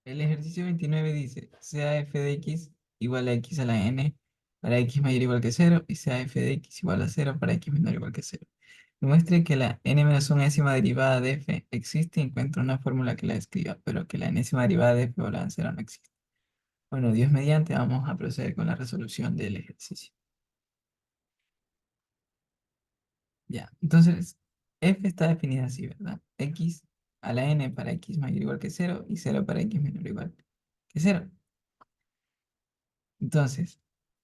El ejercicio 29 dice, sea f de x igual a x a la n para x mayor o igual que cero y sea f de x igual a cero para x menor o igual que cero. Demuestre que la n menos unésima derivada de f existe y encuentra una fórmula que la describa, pero que la enésima derivada de f igual a cero no existe. Bueno, Dios mediante, vamos a proceder con la resolución del ejercicio. Ya, entonces, f está definida así, ¿verdad? X a la n para x mayor o igual que cero y cero para x menor o igual que cero. Entonces,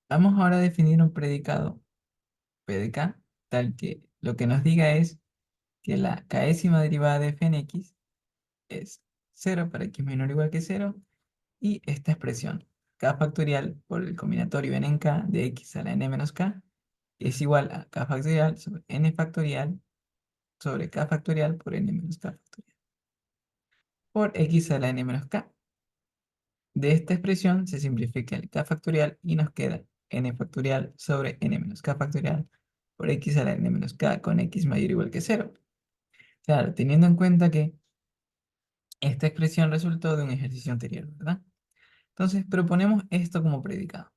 vamos ahora a definir un predicado P de K, tal que lo que nos diga es que la késima derivada de f en x es cero para x menor o igual que cero y esta expresión k factorial por el combinatorio n en k de x a la n menos k es igual a k factorial sobre n factorial sobre k factorial por n menos k factorial por x a la n menos k. De esta expresión se simplifica el k factorial y nos queda n factorial sobre n menos k factorial por x a la n menos k con x mayor o igual que cero. Claro, teniendo en cuenta que esta expresión resultó de un ejercicio anterior, ¿verdad? Entonces proponemos esto como predicado.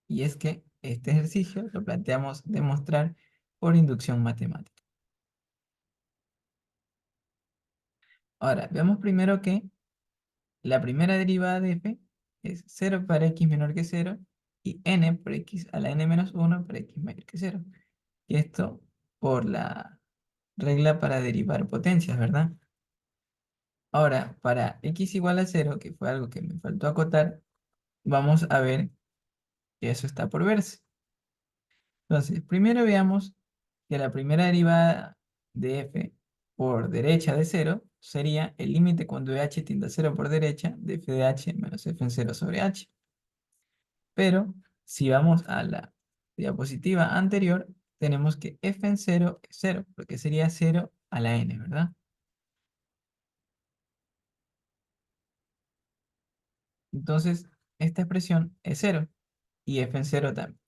Y es que este ejercicio lo planteamos demostrar por inducción matemática. Ahora, veamos primero que la primera derivada de f es cero para x menor que cero y n por x a la n menos uno para x mayor que cero. Y esto por la regla para derivar potencias, ¿verdad? Ahora, para x igual a cero, que fue algo que me faltó acotar, vamos a ver que eso está por verse. Entonces, primero veamos que la primera derivada de f por derecha de cero sería el límite cuando h tiende a cero por derecha de f de h menos f en cero sobre h. Pero si vamos a la diapositiva anterior, tenemos que f en cero es cero, porque sería cero a la n, ¿verdad? Entonces, esta expresión es cero y f en cero también.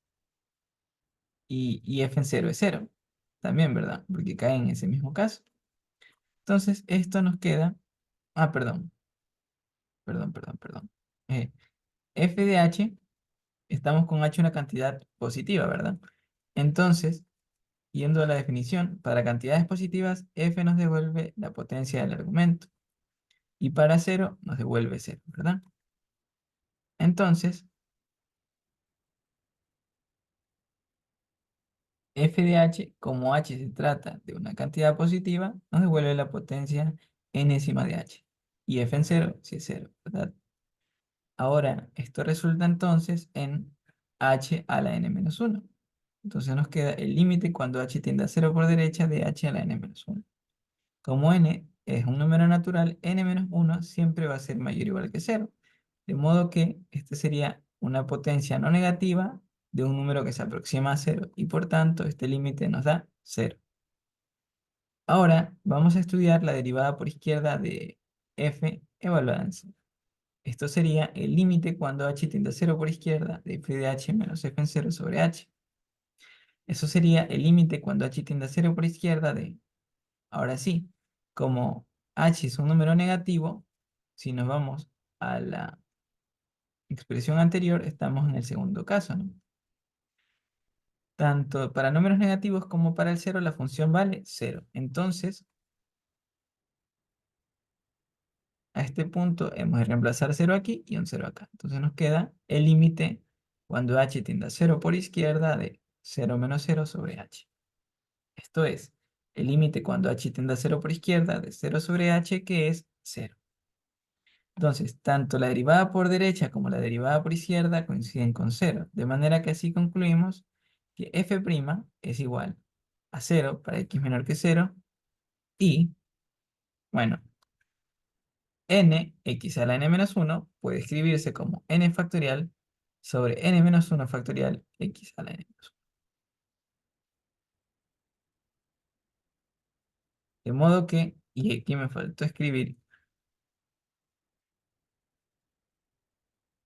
Y f en cero es cero también, ¿verdad? Porque cae en ese mismo caso. Entonces, esto nos queda... Ah, perdón. Eh, f de h, estamos con h una cantidad positiva, ¿verdad? Entonces, yendo a la definición, para cantidades positivas, f nos devuelve la potencia del argumento. Y para cero, nos devuelve cero, ¿verdad? Entonces, f de h, como h se trata de una cantidad positiva, nos devuelve la potencia enésima de h. Y f en cero, si es cero, ¿verdad? Ahora, esto resulta entonces en h a la n menos uno. Entonces nos queda el límite cuando h tiende a cero por derecha de h a la n menos uno. Como n es un número natural, n menos uno siempre va a ser mayor o igual que cero. De modo que este sería una potencia no negativa de un número que se aproxima a cero y por tanto este límite nos da cero. Ahora vamos a estudiar la derivada por izquierda de f evaluada en cero. Esto sería el límite cuando h tiende a cero por izquierda de f de h menos f en cero sobre h. Eso sería el límite cuando h tiende a cero por izquierda de... Ahora sí, como h es un número negativo, si nos vamos a la expresión anterior, estamos en el segundo caso, ¿no? Tanto para números negativos como para el cero, la función vale cero. Entonces, a este punto hemos de reemplazar cero aquí y un cero acá. Entonces nos queda el límite cuando h tiende a cero por izquierda de cero menos cero sobre h. Esto es, el límite cuando h tiende a cero por izquierda de cero sobre h, que es cero. Entonces, tanto la derivada por derecha como la derivada por izquierda coinciden con cero, de manera que así concluimos que f' es igual a cero para x menor que cero y, bueno, n, x a la n menos uno puede escribirse como n factorial sobre n menos uno factorial x a la n menos 1. De modo que, y aquí me faltó escribir,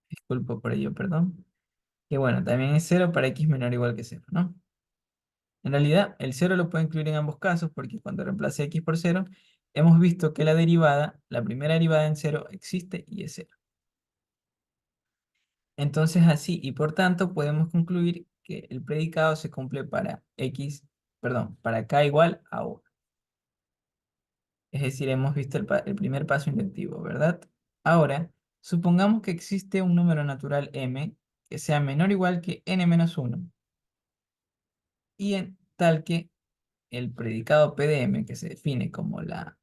disculpo por ello, perdón, que bueno, también es cero para x menor o igual que cero, ¿no? En realidad, el cero lo puedo incluir en ambos casos porque cuando reemplace x por cero, hemos visto que la derivada, la primera derivada en cero existe y es cero. Entonces así, y por tanto, podemos concluir que el predicado se cumple para x, perdón, para k igual a 1. Es decir, hemos visto el primer paso inductivo, ¿verdad? Ahora, supongamos que existe un número natural m que sea menor o igual que n-1 y en tal que el predicado P de m, que se define como la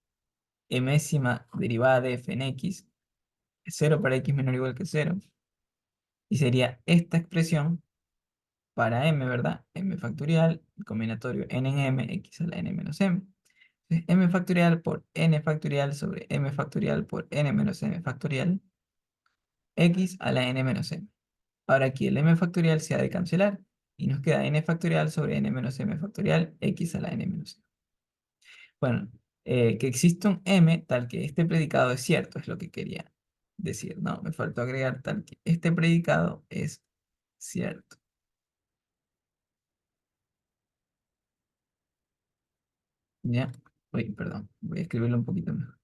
mésima derivada de f en x, es 0 para x menor o igual que 0, y sería esta expresión para m, ¿verdad? M factorial, combinatorio n en m, x a la n menos m. Entonces, m factorial por n factorial sobre m factorial por n menos m factorial, x a la n menos m. Ahora aquí el m factorial se ha de cancelar y nos queda n factorial sobre n menos m factorial, x a la n menos m. Bueno, que existe un m tal que este predicado es cierto, es lo que quería decir, ¿no? Me faltó agregar tal que este predicado es cierto. ¿Ya? Uy, perdón, voy a escribirlo un poquito mejor.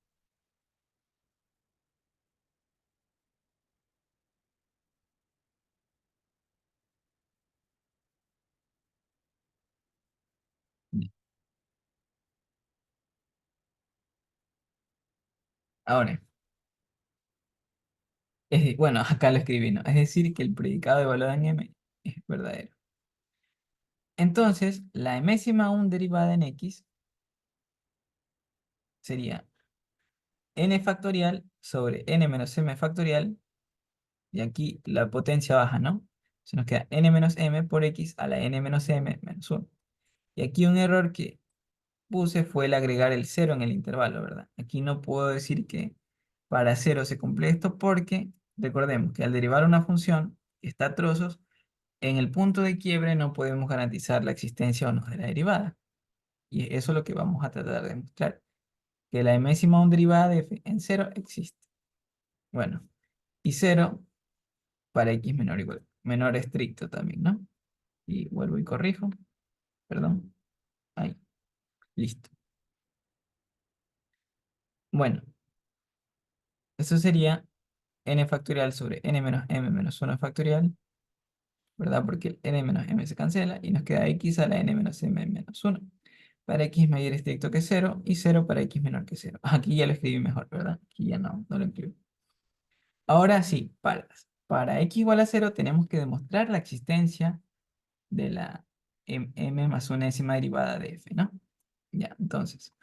Ya. Ahora, bueno, acá lo escribí, ¿no? Es decir, que el predicado evaluado en m es verdadero. Entonces, la enésima aún derivada en x sería n factorial sobre n menos m factorial, y aquí la potencia baja, ¿no? Se nos queda n menos m por x a la n menos m menos 1. Y aquí un error que puse fue el agregar el cero en el intervalo, ¿verdad? Aquí no puedo decir que para cero se cumple esto porque recordemos que al derivar una función que está a trozos, en el punto de quiebre no podemos garantizar la existencia o no de la derivada. Y eso es lo que vamos a tratar de demostrar, que la enésima derivada de f en cero existe. Bueno, y cero para x menor o igual, menor estricto también, ¿no? Y vuelvo y corrijo, perdón, ahí, listo. Bueno, eso sería n factorial sobre n menos m menos 1 factorial, ¿verdad? Porque el n menos m se cancela y nos queda x a la n menos m menos 1. Para x mayor estricto que cero y cero para x menor que cero. Aquí ya lo escribí mejor, ¿verdad? Aquí ya no lo escribí. Ahora sí, para x igual a cero tenemos que demostrar la existencia de la m más una décima derivada de f, ¿no? Ya, entonces,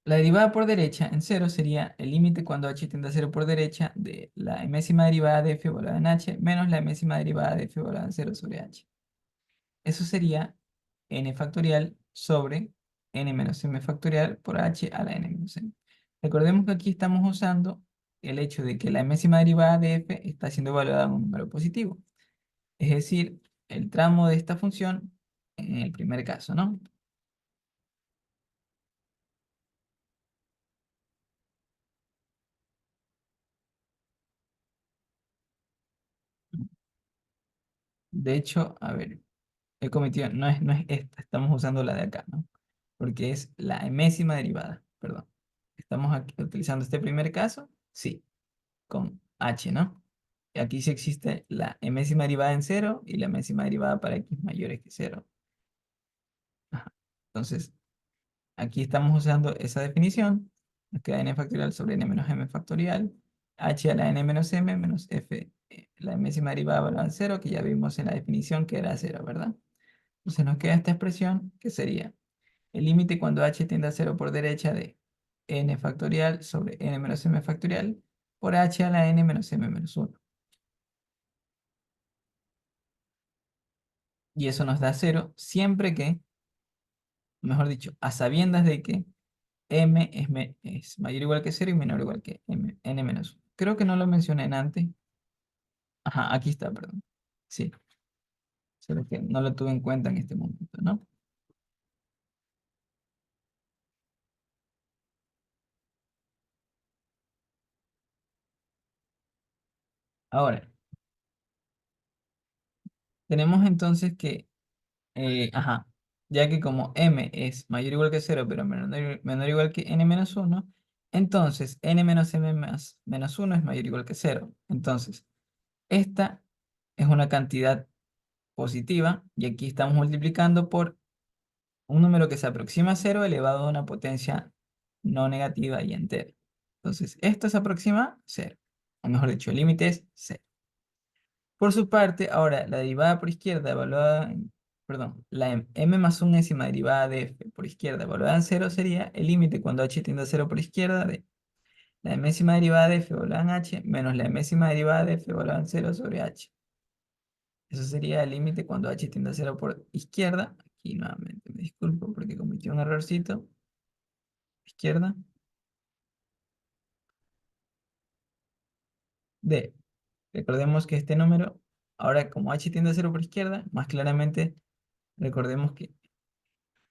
la derivada por derecha en cero sería el límite cuando h tiende a cero por derecha de la enésima derivada de f evaluada en h menos la enésima derivada de f evaluada en cero sobre h. Eso sería n factorial sobre n menos m factorial por h a la n menos m. Recordemos que aquí estamos usando el hecho de que la enésima derivada de f está siendo evaluada en un número positivo. Es decir, el tramo de esta función en el primer caso, ¿no? De hecho, a ver, he cometido, no es esta, estamos usando la de acá, ¿no? Porque es la enésima derivada, perdón. Estamos aquí utilizando este primer caso, sí, con h, ¿no? Y aquí sí existe la enésima derivada en cero y la enésima derivada para x mayores que cero. Ajá. Entonces, aquí estamos usando esa definición. Nos queda n factorial sobre n menos m factorial, h a la n menos m menos f, la enésima derivada valorada en cero, que ya vimos en la definición que era cero, ¿verdad? Entonces nos queda esta expresión que sería el límite cuando h tiende a cero por derecha de n factorial sobre n menos m factorial por h a la n menos m menos 1. Y eso nos da cero siempre que, mejor dicho, a sabiendas de que m es mayor o igual que cero y menor o igual que n menos 1. Creo que no lo mencioné en antes. Ajá, aquí está, perdón. Sí, solo que no lo tuve en cuenta en este momento, ¿no? Ahora, tenemos entonces que, ajá. ya que como m es mayor o igual que cero, pero menor o igual que n menos uno, entonces n menos m más menos uno es mayor o igual que cero. Entonces, esta es una cantidad positiva y aquí estamos multiplicando por un número que se aproxima a cero elevado a una potencia no negativa y entera. Entonces, esto se aproxima a cero, o mejor dicho, el límite es cero. Por su parte, ahora la derivada por izquierda evaluada perdón, la m más unésima derivada de f por izquierda evaluada en cero sería el límite cuando h tiende a cero por izquierda de la mésima derivada de f evaluada en h menos la mésima derivada de f evaluada en cero sobre h. Eso sería el límite cuando h tiende a cero por izquierda. Aquí nuevamente me disculpo porque cometí un errorcito. Izquierda de. Recordemos que este número, ahora como h tiende a cero por izquierda, más claramente recordemos que,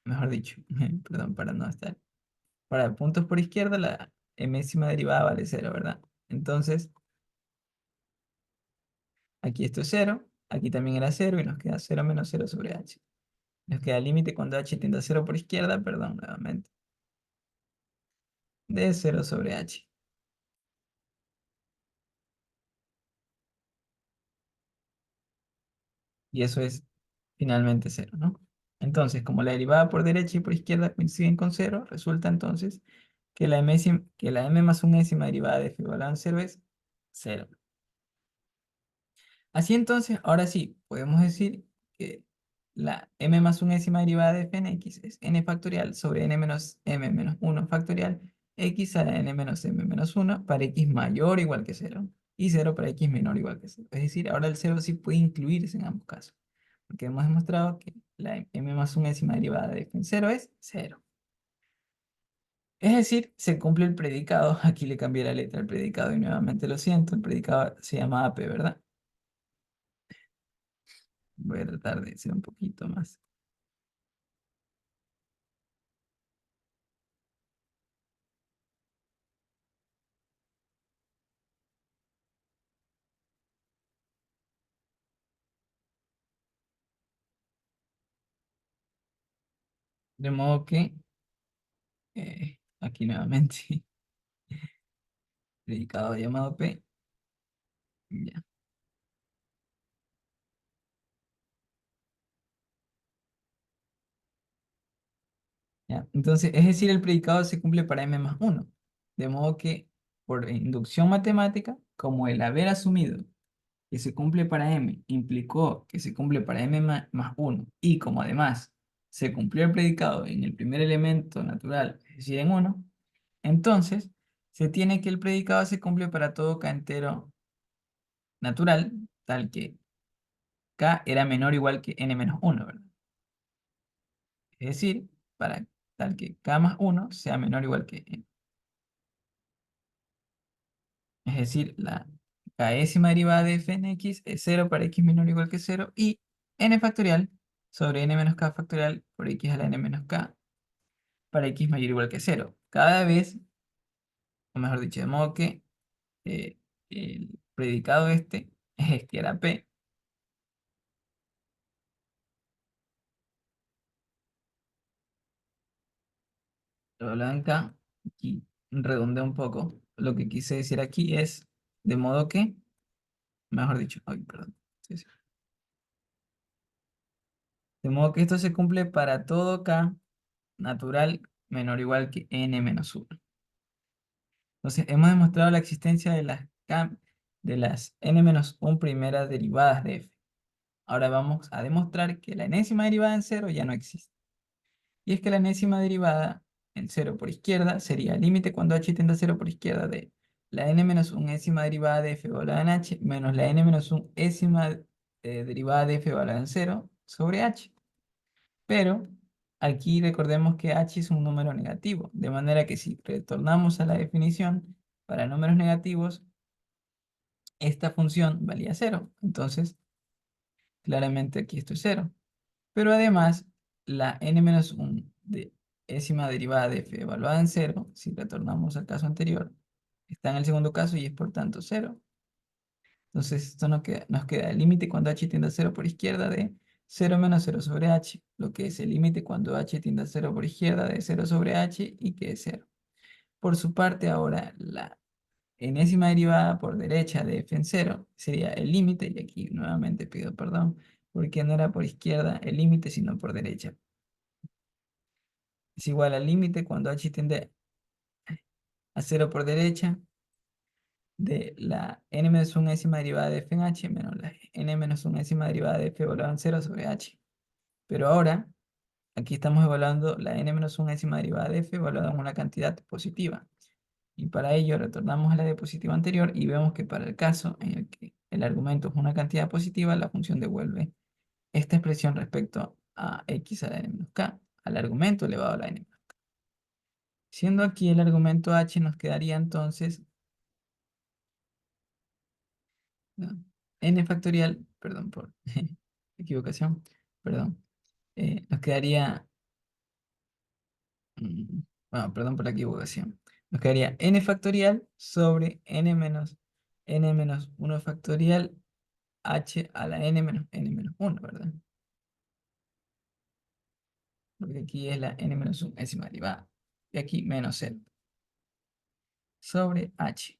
mejor dicho, perdón, para no estar. Para puntos por izquierda, la enésima derivada vale cero, ¿verdad? Entonces, aquí esto es cero, aquí también era cero y nos queda cero menos cero sobre h. Nos queda el límite cuando h tiende a cero por izquierda, perdón, nuevamente, de cero sobre h. Y eso es finalmente cero, ¿no? Entonces, como la derivada por derecha y por izquierda coinciden con cero, resulta entonces que que la m más unésima derivada de f igual a cero es cero. Así entonces, ahora sí, podemos decir que la m más unésima derivada de f en x es n factorial sobre n menos m menos 1 factorial x a la n menos m menos 1 para x mayor o igual que cero y cero para x menor o igual que cero. Es decir, ahora el cero sí puede incluirse en ambos casos, porque hemos demostrado que la m más unésima derivada de f en cero es cero. Es decir, se cumple el predicado. Aquí le cambié la letra al predicado y nuevamente lo siento, el predicado se llama AP, ¿verdad? Voy a tratar de ser un poquito más. De modo que, aquí nuevamente, predicado llamado P. Ya, ya. Entonces, es decir, el predicado se cumple para m más uno. De modo que, por inducción matemática, como el haber asumido que se cumple para m implicó que se cumple para m más uno, y como además se cumplió el predicado en el primer elemento natural, es decir, en uno, entonces se tiene que el predicado se cumple para todo k entero natural, tal que k era menor o igual que n menos uno, ¿verdad? Es decir, para tal que k más uno sea menor o igual que n. Es decir, la késima derivada de f en x es cero para x menor o igual que cero y n factorial sobre n menos k factorial por x a la n menos k para x mayor o igual que cero. Cada vez, o mejor dicho, de modo que eh, el predicado este es que era p, lo blanca, aquí redondeo un poco. Lo que quise decir aquí es, de modo que, mejor dicho, ay, perdón. Sí, sí. De modo que esto se cumple para todo k natural menor o igual que n menos uno. Entonces, hemos demostrado la existencia de de las n menos 1 primeras derivadas de f. Ahora vamos a demostrar que la enésima derivada en cero ya no existe. Y es que la enésima derivada en cero por izquierda sería el límite cuando h tiende a cero por izquierda de la n menos unésima derivada de f evaluada en h menos la n menos unésima derivada de f evaluada en cero sobre h. Pero aquí recordemos que h es un número negativo, de manera que si retornamos a la definición para números negativos, esta función valía cero. Entonces, claramente aquí esto es cero. Pero además, la n menos 1 de décima derivada de f evaluada en cero, si retornamos al caso anterior, está en el segundo caso y es por tanto cero. Entonces, esto nos queda el límite cuando h tiende a cero por izquierda de 0 menos 0 sobre h, lo que es el límite cuando h tiende a 0 por izquierda de 0 sobre h y que es 0. Por su parte, ahora la enésima derivada por derecha de f en 0 sería el límite, y aquí nuevamente pido perdón, porque no era por izquierda el límite, sino por derecha. Es igual al límite cuando h tiende a 0 por derecha de la n menos unésima derivada de f en h menos la n menos unésima derivada de f evaluada en 0 sobre h. Pero ahora, aquí estamos evaluando la n menos unésima derivada de f evaluada en una cantidad positiva. Y para ello retornamos a la diapositiva anterior y vemos que para el caso en el que el argumento es una cantidad positiva, la función devuelve esta expresión respecto a x a la n menos k, al argumento elevado a la n menos k. Siendo aquí el argumento h, nos quedaría entonces, ¿no? N factorial, perdón por equivocación, perdón, nos quedaría, mm, bueno, perdón por la equivocación, nos quedaría n factorial sobre n menos 1 factorial h a la n menos 1, ¿verdad? Porque aquí es la n menos 1 décima derivada. Y aquí menos 0 sobre h.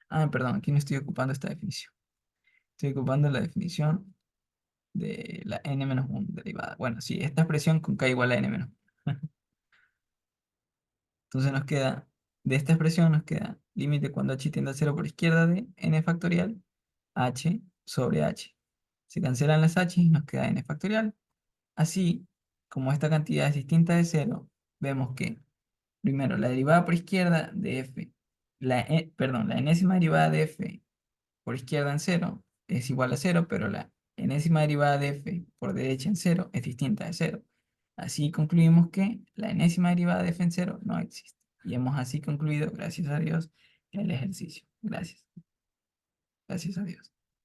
Ah, perdón, aquí no estoy ocupando esta definición. Estoy ocupando la definición de la n menos 1 derivada. Bueno, sí, esta expresión con k igual a n menos 1. Entonces nos queda, de esta expresión nos queda límite cuando h tiende a 0 por izquierda de n factorial, h sobre h. Se cancelan las h y nos queda n factorial. Así, como esta cantidad es distinta de 0, vemos que, primero, la derivada por izquierda de f, perdón, la enésima derivada de f por izquierda en 0 es igual a 0, pero la enésima derivada de f por derecha en 0 es distinta de 0. Así concluimos que la enésima derivada de f en 0 no existe. Y hemos así concluido, gracias a Dios, el ejercicio. Gracias. Gracias a Dios.